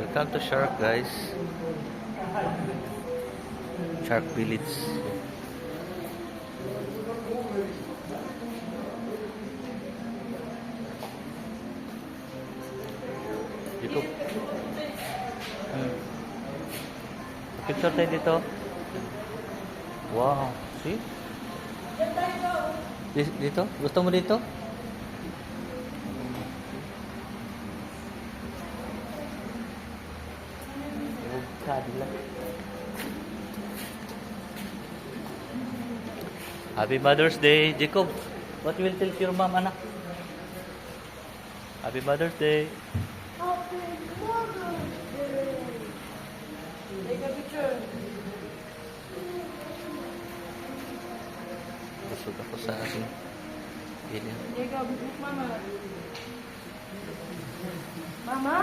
Welcome to Shark, guys. Shark Village. Dito. Picture tayo dito. Wow. See? Dito? Gusto mo dito? Happy Mother's Day, Jacob. What will tell your mom, anak? Happy Mother's Day. Happy Mother's Day. Take a picture. Busog ako sa aking pilin. Jacob, look mama. Mama.